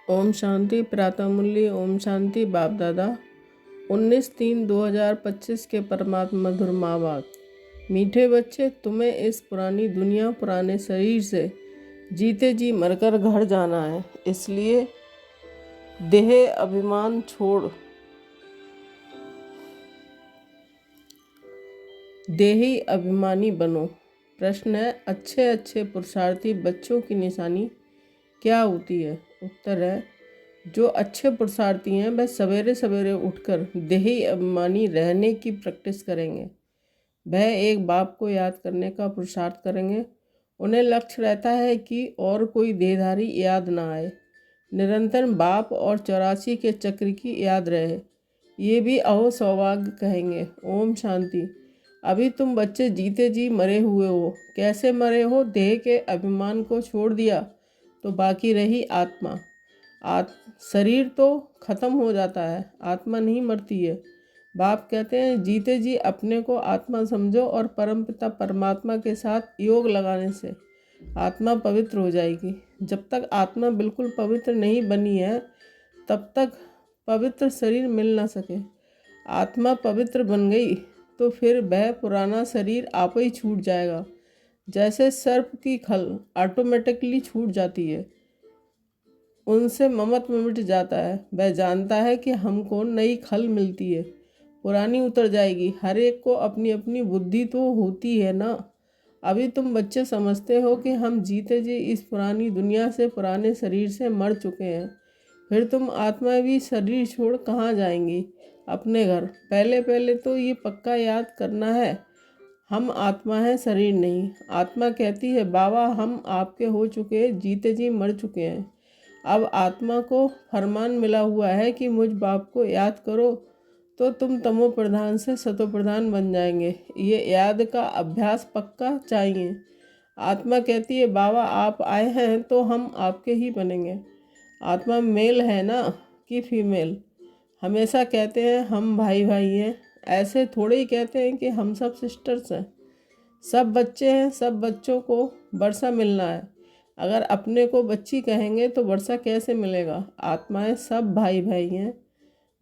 ओम शांति। प्रातः मूल्य ओम शांति। बाप दादा 19/3/2025 के परमात्मा मधुर माँ बाप। मीठे बच्चे, तुम्हें इस पुरानी दुनिया पुराने शरीर से जीते जी मरकर घर जाना है। इसलिए देह अभिमान छोड़ देही अभिमानी बनो। प्रश्न है, अच्छे अच्छे पुरुषार्थी बच्चों की निशानी क्या होती है? उत्तर है, जो अच्छे पुरुषार्थी हैं वह सवेरे सवेरे उठकर देही अभिमानी रहने की प्रैक्टिस करेंगे। वह एक बाप को याद करने का पुरुषार्थ करेंगे। उन्हें लक्ष्य रहता है कि और कोई देहधारी याद ना आए। निरंतर बाप और 84 के चक्र की याद रहे। ये भी अहो सौभाग्य कहेंगे। ओम शांति। अभी तुम बच्चे जीते जी मरे हुए हो। कैसे मरे हो? देह के अभिमान को छोड़ दिया तो बाकी रही आत्मा। शरीर तो खत्म हो जाता है, आत्मा नहीं मरती है। बाप कहते हैं, जीते जी अपने को आत्मा समझो और परमपिता परमात्मा के साथ योग लगाने से आत्मा पवित्र हो जाएगी। जब तक आत्मा बिल्कुल पवित्र नहीं बनी है तब तक पवित्र शरीर मिल ना सके। आत्मा पवित्र बन गई तो फिर वह पुराना शरीर आप ही छूट जाएगा। जैसे सर्प की खल ऑटोमेटिकली छूट जाती है, उनसे ममत्व मिट जाता है। वह जानता है कि हमको नई खल मिलती है, पुरानी उतर जाएगी। हर एक को अपनी अपनी बुद्धि तो होती है ना। अभी तुम बच्चे समझते हो कि हम जीते जी इस पुरानी दुनिया से, पुराने शरीर से मर चुके हैं। फिर तुम आत्मा भी शरीर छोड़ कहाँ जाएंगी? अपने घर। पहले पहले तो ये पक्का याद करना है, हम आत्मा हैं, शरीर नहीं। आत्मा कहती है, बाबा हम आपके हो चुके, जीते जी मर चुके हैं। अब आत्मा को फरमान मिला हुआ है कि मुझ बाप को याद करो तो तुम तमो प्रधान से सतो प्रधान बन जाएंगे। ये याद का अभ्यास पक्का चाहिए। आत्मा कहती है, बाबा आप आए हैं तो हम आपके ही बनेंगे। आत्मा मेल है ना कि फीमेल? हमेशा कहते हैं हम भाई भाई हैं। ऐसे थोड़े ही कहते हैं कि हम सब सिस्टर्स हैं। सब बच्चे हैं, सब बच्चों को वर्षा मिलना है। अगर अपने को बच्ची कहेंगे तो वर्षा कैसे मिलेगा? आत्माएं सब भाई भाई हैं।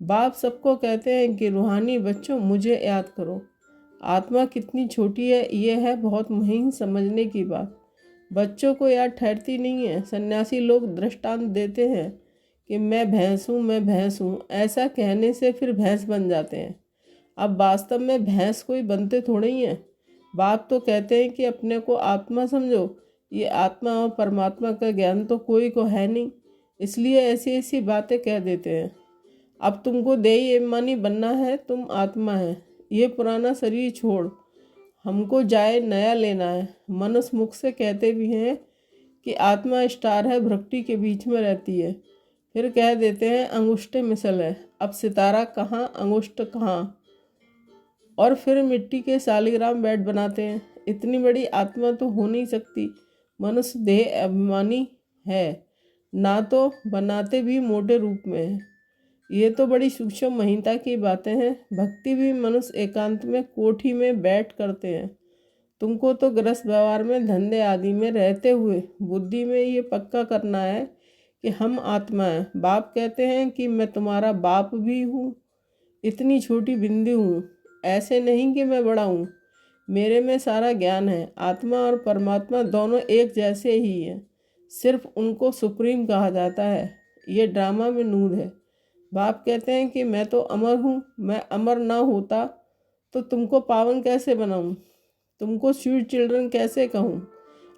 बाप सबको कहते हैं कि रूहानी बच्चों मुझे याद करो। आत्मा कितनी छोटी है, ये है बहुत महीन समझने की बात। बच्चों को याद ठहरती नहीं है। सन्यासी लोग दृष्टांत देते हैं कि मैं भैंस हूँ, मैं भैंस हूँ। ऐसा कहने से फिर भैंस बन जाते हैं। अब वास्तव में भैंस कोई बनते थोड़े ही हैं। बाप तो कहते हैं कि अपने को आत्मा समझो। ये आत्मा और परमात्मा का ज्ञान तो कोई को है नहीं, इसलिए ऐसी ऐसी बातें कह देते हैं। अब तुमको देही अभिमानी बनना है। तुम आत्मा है, ये पुराना शरीर छोड़, हमको जाए नया लेना है। मनुष्य मुख से कहते भी हैं कि आत्मा स्टार है, भ्रष्टि के बीच में रहती है। फिर कह देते हैं अंगुष्ठे मिसल है। अब सितारा कहाँ, अंगुष्ठ कहाँ? और फिर मिट्टी के शालिग्राम बेड बनाते हैं। इतनी बड़ी आत्मा तो हो नहीं सकती। मनुष्य देह अभिमानी है ना, तो बनाते भी मोटे रूप में है। ये तो बड़ी सूक्ष्म महिमता की बातें हैं। भक्ति भी मनुष्य एकांत में कोठी में बैठ करते हैं। तुमको तो गृहस्थ व्यवहार में, धंधे आदि में रहते हुए बुद्धि में ये पक्का करना है कि हम आत्मा हैं। बाप कहते हैं कि मैं तुम्हारा बाप भी हूँ, इतनी छोटी बिंदी हूँ। ऐसे नहीं कि मैं बड़ा हूँ, मेरे में सारा ज्ञान है। आत्मा और परमात्मा दोनों एक जैसे ही हैं, सिर्फ उनको सुप्रीम कहा जाता है। ये ड्रामा में नूर है। बाप कहते हैं कि मैं तो अमर हूँ। मैं अमर ना होता तो तुमको पावन कैसे बनाऊँ, तुमको स्वीट चिल्ड्रन कैसे कहूँ?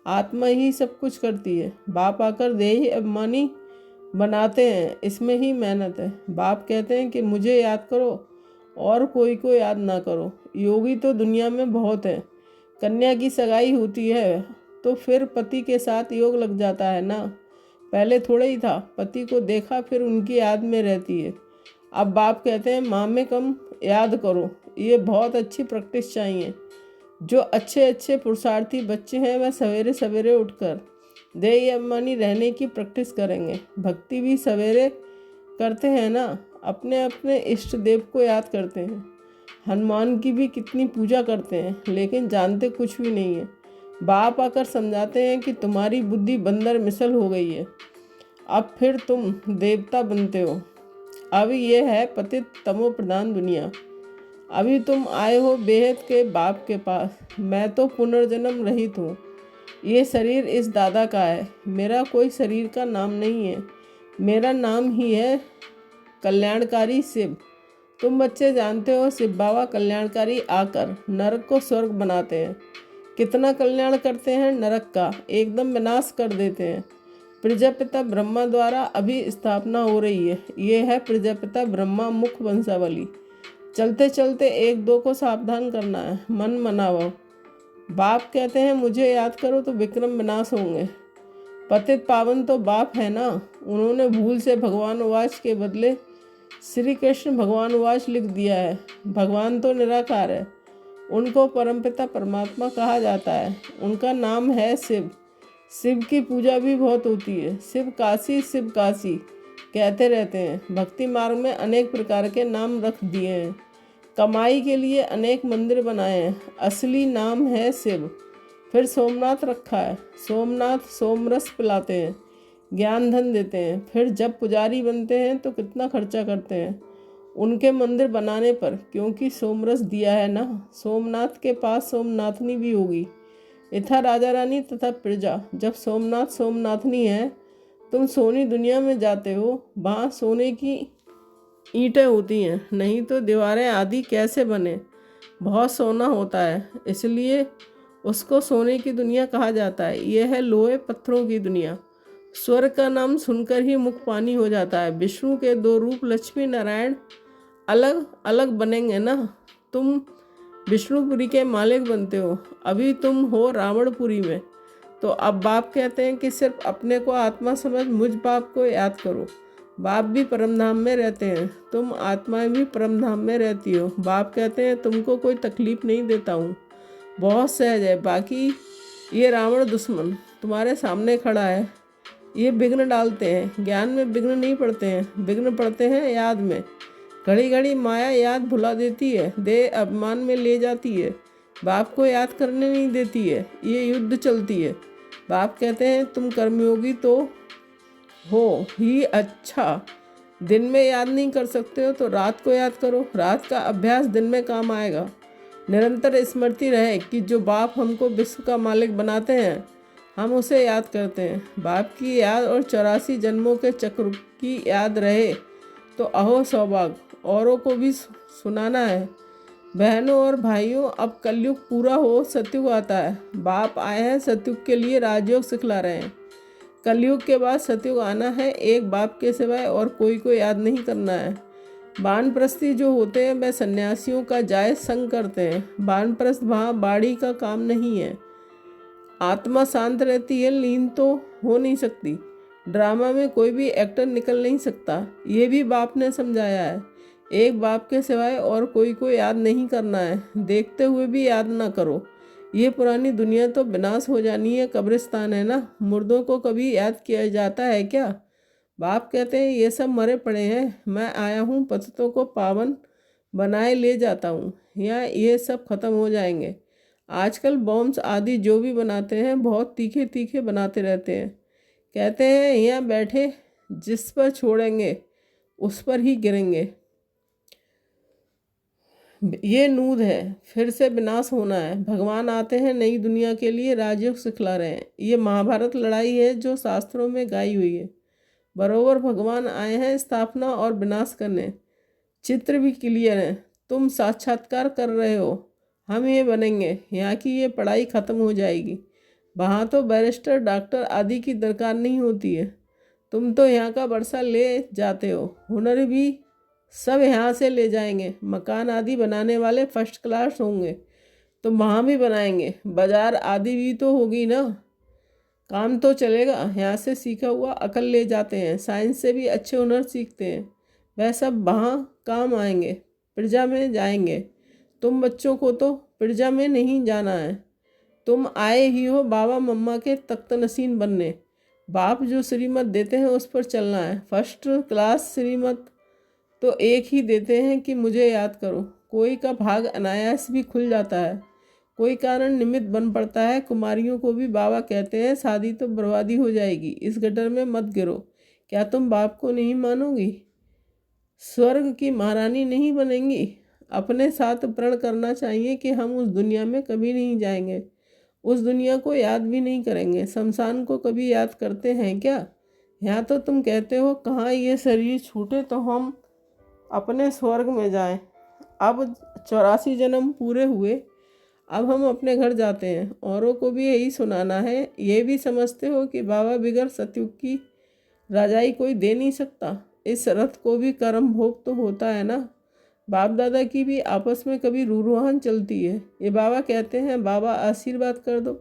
आत्मा ही सब कुछ करती है। बाप आकर देही अभिमानी बनाते हैं, इसमें ही मेहनत है। बाप कहते हैं कि मुझे याद करो और कोई को याद ना करो। योगी तो दुनिया में बहुत है। कन्या की सगाई होती है तो फिर पति के साथ योग लग जाता है ना। पहले थोड़ा ही था, पति को देखा फिर उनकी याद में रहती है। अब बाप कहते हैं माँ में कम याद करो। ये बहुत अच्छी प्रैक्टिस चाहिए। जो अच्छे अच्छे पुरुषार्थी बच्चे हैं वह सवेरे सवेरे उठकर देही अभिमानी रहने की प्रैक्टिस करेंगे। भक्ति भी सवेरे करते हैं ना, अपने अपने इष्ट देव को याद करते हैं। हनुमान की भी कितनी पूजा करते हैं, लेकिन जानते कुछ भी नहीं है। बाप आकर समझाते हैं कि तुम्हारी बुद्धि बंदर मिसल हो गई है। अब फिर तुम देवता बनते हो। अभी ये है पतित तमो प्रधान दुनिया। अभी तुम आए हो बेहद के बाप के पास। मैं तो पुनर्जन्म रहित हूँ। ये शरीर इस दादा का है। मेरा कोई शरीर का नाम नहीं है। मेरा नाम ही है कल्याणकारी शिव। तुम बच्चे जानते हो शिव बाबा कल्याणकारी आकर नरक को स्वर्ग बनाते हैं। कितना कल्याण करते हैं नरक का, एकदम विनाश कर देते हैं। प्रजापिता ब्रह्मा द्वारा अभी स्थापना हो रही है। ये है प्रजापिता ब्रह्मा मुख्य वंशावली। चलते चलते एक दो को सावधान करना है, मन मनाओ। बाप कहते हैं मुझे याद करो तो विक्रम विनाश होंगे। पतित पावन तो बाप है ना। उन्होंने भूल से भगवान वाच के बदले श्री कृष्ण भगवान वाच लिख दिया है। भगवान तो निराकार है। उनको परमपिता परमात्मा कहा जाता है। उनका नाम है शिव। शिव की पूजा भी बहुत होती है। शिव काशी कहते रहते हैं। भक्ति मार्ग में अनेक प्रकार के नाम रख दिए हैं। कमाई के लिए अनेक मंदिर बनाए हैं। असली नाम है शिव। फिर सोमनाथ रखा है। सोमनाथ सोमरस पिलाते हैं, ज्ञान धन देते हैं। फिर जब पुजारी बनते हैं तो कितना खर्चा करते हैं उनके मंदिर बनाने पर, क्योंकि सोमरस दिया है ना। सोमनाथ के पास सोमनाथनी भी होगी। इथा राजा रानी तथा प्रजा। जब सोमनाथ सोमनाथनी है, तुम सोनी दुनिया में जाते हो। वहाँ सोने की ईंटें होती हैं, नहीं तो दीवारें आदि कैसे बने। बहुत सोना होता है, इसलिए उसको सोने की दुनिया कहा जाता है। यह है लोहे पत्थरों की दुनिया। स्वर्ग का नाम सुनकर ही मुख पानी हो जाता है। विष्णु के दो रूप लक्ष्मी नारायण अलग अलग बनेंगे ना। तुम विष्णुपुरी के मालिक बनते हो। अभी तुम हो रावणपुरी में। तो अब बाप कहते हैं कि सिर्फ अपने को आत्मा समझ मुझ बाप को याद करो। बाप भी परमधाम में रहते हैं। तुम आत्माएं भी परमधाम में रहती हो। बाप कहते हैं तुमको कोई तकलीफ नहीं देता हूँ, बहुत सहज है। बाकी ये रावण दुश्मन तुम्हारे सामने खड़ा है। ये विघ्न डालते हैं। ज्ञान में विघ्न नहीं पड़ते हैं, विघ्न पड़ते हैं याद में। घड़ी घड़ी माया याद भुला देती है, देह अभिमान में ले जाती है, बाप को याद करने नहीं देती है। ये युद्ध चलती है। बाप कहते हैं तुम कर्मयोगी तो हो ही, अच्छा दिन में याद नहीं कर सकते हो तो रात को याद करो। रात का अभ्यास दिन में काम आएगा। निरंतर स्मृति रहे कि जो बाप हमको विश्व का मालिक बनाते हैं, हम उसे याद करते हैं। बाप की याद और 84 जन्मों के चक्र की याद रहे तो अहो सौभाग्य। औरों को भी सुनाना है। बहनों और भाइयों, अब कलयुग पूरा हो सतयुग आता है। बाप आए हैं सतयुग के लिए, राजयोग सिखला रहे हैं। कलयुग के बाद सतयुग आना है। एक बाप के सिवाय और कोई को याद नहीं करना है। वानप्रस्थी जो होते हैं वह सन्यासियों का जायज संग करते हैं। वानप्रस्थ वहाँ बाड़ी का काम नहीं है। आत्मा शांत रहती है, लीन तो हो नहीं सकती। ड्रामा में कोई भी एक्टर निकल नहीं सकता। ये भी बाप ने समझाया है। एक बाप के सिवाय और कोई को याद नहीं करना है। देखते हुए भी याद ना करो। ये पुरानी दुनिया तो विनाश हो जानी है, कब्रिस्तान है ना। मुर्दों को कभी याद किया जाता है क्या। बाप कहते हैं ये सब मरे पड़े हैं। मैं आया हूँ पतितों को पावन बनाए ले जाता हूँ। यहाँ ये सब खत्म हो जाएंगे। आजकल बॉम्ब्स आदि जो भी बनाते हैं बहुत तीखे तीखे बनाते रहते हैं। कहते हैं यहाँ बैठे जिस पर छोड़ेंगे उस पर ही गिरेंगे। ये नूद है, फिर से विनाश होना है। भगवान आते हैं नई दुनिया के लिए, राजयोग सिखला रहे हैं। ये महाभारत लड़ाई है जो शास्त्रों में गाई हुई है। बरोबर भगवान आए हैं स्थापना और विनाश करने। चित्र भी क्लियर है। तुम साक्षात्कार कर रहे हो। हम ये बनेंगे। यहाँ की ये पढ़ाई ख़त्म हो जाएगी। वहाँ तो बैरिस्टर डॉक्टर आदि की दरकार नहीं होती है। तुम तो यहाँ का वर्षा ले जाते हो। हुनर भी सब यहाँ से ले जाएंगे। मकान आदि बनाने वाले फर्स्ट क्लास होंगे। तुम वहाँ भी बनाएंगे। बाजार आदि भी तो होगी ना। काम तो चलेगा। यहाँ से सीखा हुआ अकल ले जाते हैं। साइंस से भी अच्छे हुनर सीखते हैं। वह सब वहाँ काम आएंगे। प्रजा में जाएंगे। तुम बच्चों को तो प्रजा में नहीं जाना है। तुम आए ही हो बाबा मम्मा के तख्त नसीन बनने। बाप जो श्रीमत देते हैं उस पर चलना है। फर्स्ट क्लास श्रीमत तो एक ही देते हैं कि मुझे याद करो। कोई का भाग अनायास भी खुल जाता है, कोई कारण निमित्त बन पड़ता है। कुमारियों को भी बाबा कहते हैं शादी तो बर्बादी हो जाएगी, इस गटर में मत गिरो। क्या तुम बाप को नहीं मानोगी? स्वर्ग की महारानी नहीं बनेंगी? अपने साथ प्रण करना चाहिए कि हम उस दुनिया में कभी नहीं जाएंगे, उस दुनिया को याद भी नहीं करेंगे। शमशान को कभी याद करते हैं क्या? यहाँ तो तुम कहते हो कहाँ ये शरीर छूटे तो हम अपने स्वर्ग में जाएं। अब 84 जन्म पूरे हुए, अब हम अपने घर जाते हैं। औरों को भी यही सुनाना है। ये भी समझते हो कि बाबा बिगड़ सतयुग की राजाई कोई दे नहीं सकता। इस रथ को भी कर्म भोग तो होता है ना। बाप दादा की भी आपस में कभी रूरुहान चलती है। ये बाबा कहते हैं बाबा आशीर्वाद कर दो,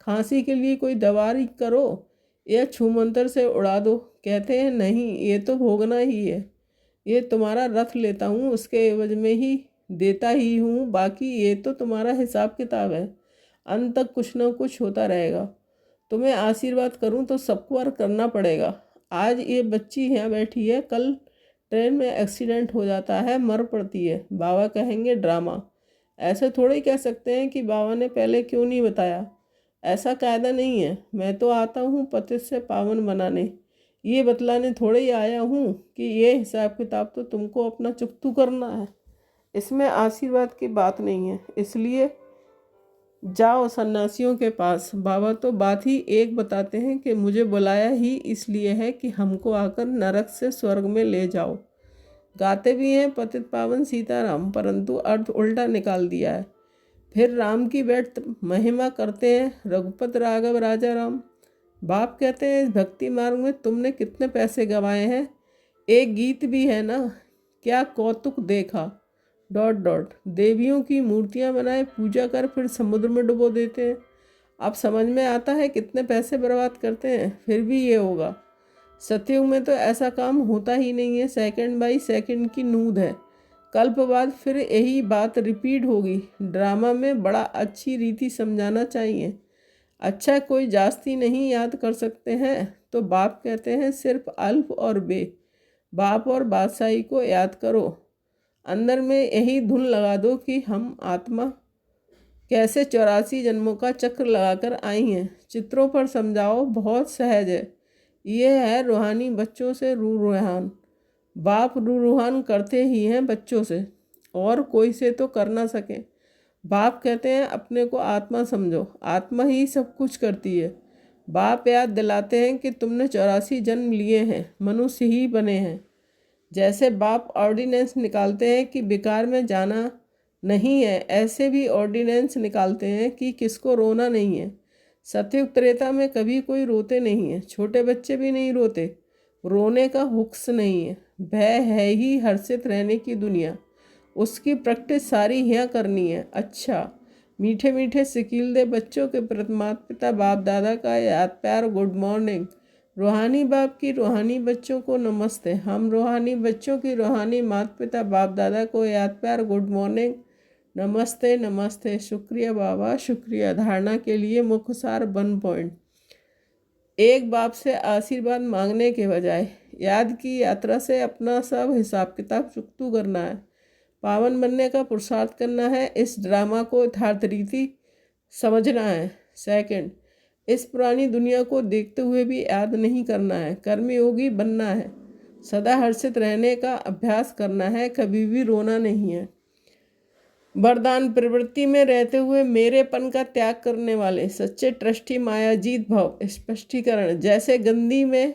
खांसी के लिए कोई दवाई करो या छूमंतर से उड़ा दो। कहते हैं नहीं, ये तो भोगना ही है। ये तुम्हारा रथ लेता हूँ, उसके एवज में ही देता ही हूँ, बाकी ये तो तुम्हारा हिसाब किताब है। अंत तक कुछ न कुछ होता रहेगा। तुम्हें आशीर्वाद करूँ तो सबको और करना पड़ेगा। आज ये बच्ची यहाँ बैठी है, कल ट्रेन में एक्सीडेंट हो जाता है, मर पड़ती है। बाबा कहेंगे ड्रामा। ऐसे थोड़े ही कह सकते हैं कि बाबा ने पहले क्यों नहीं बताया। ऐसा कायदा नहीं है। मैं तो आता हूँ पतित से पावन बनाने, ये बतलाने थोड़े ही आया हूँ कि ये हिसाब किताब तो तुमको अपना चुकतू करना है। इसमें आशीर्वाद की बात नहीं है। इसलिए जाओ सन्यासियों के पास। बाबा तो बात ही एक बताते हैं कि मुझे बुलाया ही इसलिए है कि हमको आकर नरक से स्वर्ग में ले जाओ। गाते भी हैं पतित पावन सीताराम, परंतु अर्थ उल्टा निकाल दिया है। फिर राम की बैठ महिमा करते हैं रघुपत राघव राजा राम। बाप कहते हैं इस भक्ति मार्ग में तुमने कितने पैसे गंवाए हैं। एक गीत भी है ना, क्या कौतुक देखा डॉट डॉट, देवियों की मूर्तियां बनाए पूजा कर फिर समुद्र में डुबो देते हैं। अब समझ में आता है कितने पैसे बर्बाद करते हैं। फिर भी ये होगा। सतयुग में तो ऐसा काम होता ही नहीं है। सेकंड बाई सेकंड की नूद है। कल्प बाद फिर यही बात रिपीट होगी। ड्रामा में बड़ा अच्छी रीति समझाना चाहिए। अच्छा कोई जास्ती नहीं याद कर सकते हैं तो बाप कहते हैं सिर्फ अल्फ और बे, बाप और बादशाही को याद करो। अंदर में यही धुन लगा दो कि हम आत्मा कैसे 84 जन्मों का चक्र लगाकर आई हैं। चित्रों पर समझाओ, बहुत सहज है। ये है रूहानी बच्चों से रूहान। बाप रूहान करते ही हैं बच्चों से, और कोई से तो कर ना सके। बाप कहते हैं अपने को आत्मा समझो, आत्मा ही सब कुछ करती है। बाप याद दिलाते हैं कि तुमने 84 जन्म लिए हैं, मनुष्य ही बने हैं। जैसे बाप ऑर्डिनेंस निकालते हैं कि बेकार में जाना नहीं है, ऐसे भी ऑर्डिनेंस निकालते हैं कि किसको रोना नहीं है। सतयुग त्रेता में कभी कोई रोते नहीं है, छोटे बच्चे भी नहीं रोते। रोने का हुक्स नहीं है। भय है ही हर्षित रहने की दुनिया। उसकी प्रैक्टिस सारी यहाँ करनी है। अच्छा, मीठे मीठे सिकील दे बच्चों के प्रति माता पिता बाप दादा का याद प्यार गुड मॉर्निंग। रूहानी बाप की रूहानी बच्चों को नमस्ते। हम रूहानी बच्चों की रूहानी माता पिता बाप दादा को याद प्यार गुड मॉर्निंग, नमस्ते नमस्ते। शुक्रिया बाबा, शुक्रिया। धारणा के लिए मुख्य सार 1 पॉइंट। एक बाप से आशीर्वाद मांगने के बजाय याद की यात्रा से अपना सब हिसाब किताब चुकतू करना है। पावन बनने का पुरुषार्थ करना है। इस ड्रामा को यथार्थ रीति समझना है। सेकंड, इस पुरानी दुनिया को देखते हुए भी याद नहीं करना है। कर्मयोगी बनना है। सदा हर्षित रहने का अभ्यास करना है, कभी भी रोना नहीं है। वरदान, प्रवृत्ति में रहते हुए मेरेपन का त्याग करने वाले सच्चे ट्रस्टी मायाजीत भव। स्पष्टीकरण, जैसे गंदी में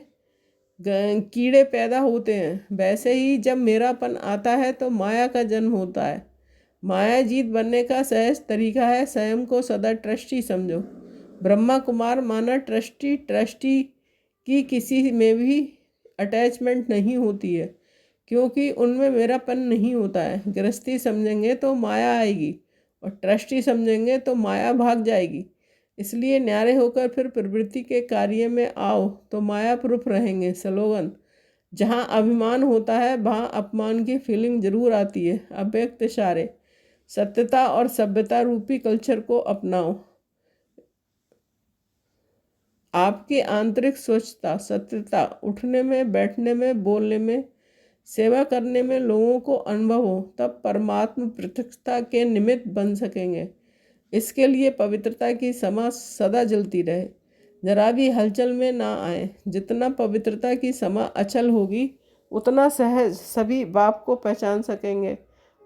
कीड़े पैदा होते हैं, वैसे ही जब मेरापन आता है तो माया का जन्म होता है। मायाजीत बनने का सहज तरीका है स्वयं को सदा ट्रस्टी समझो। ब्रह्मा कुमार माना ट्रस्टी। ट्रस्टी की किसी में भी अटैचमेंट नहीं होती है, क्योंकि उनमें मेरापन नहीं होता है। गृहस्थी समझेंगे तो माया आएगी, और ट्रस्टी समझेंगे तो माया भाग जाएगी। इसलिए न्यारे होकर फिर प्रवृत्ति के कार्य में आओ तो माया प्रूफ रहेंगे। स्लोगन, जहाँ अभिमान होता है वहाँ अपमान की फीलिंग जरूर आती है। अव्यक्त इशारे, सत्यता और सभ्यता रूपी कल्चर को अपनाओ। आपकी आंतरिक स्वच्छता, सत्यता, उठने में, बैठने में, बोलने में, सेवा करने में लोगों को अनुभव हो, तब परमात्मा प्रत्यक्षता के निमित्त बन सकेंगे। इसके लिए पवित्रता की समाज सदा जलती रहे। जरा भी हलचल में ना आए। जितना पवित्रता की समा अचल होगी उतना सहज सभी बाप को पहचान सकेंगे।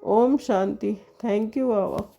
ओम शांति। Thank you Baba.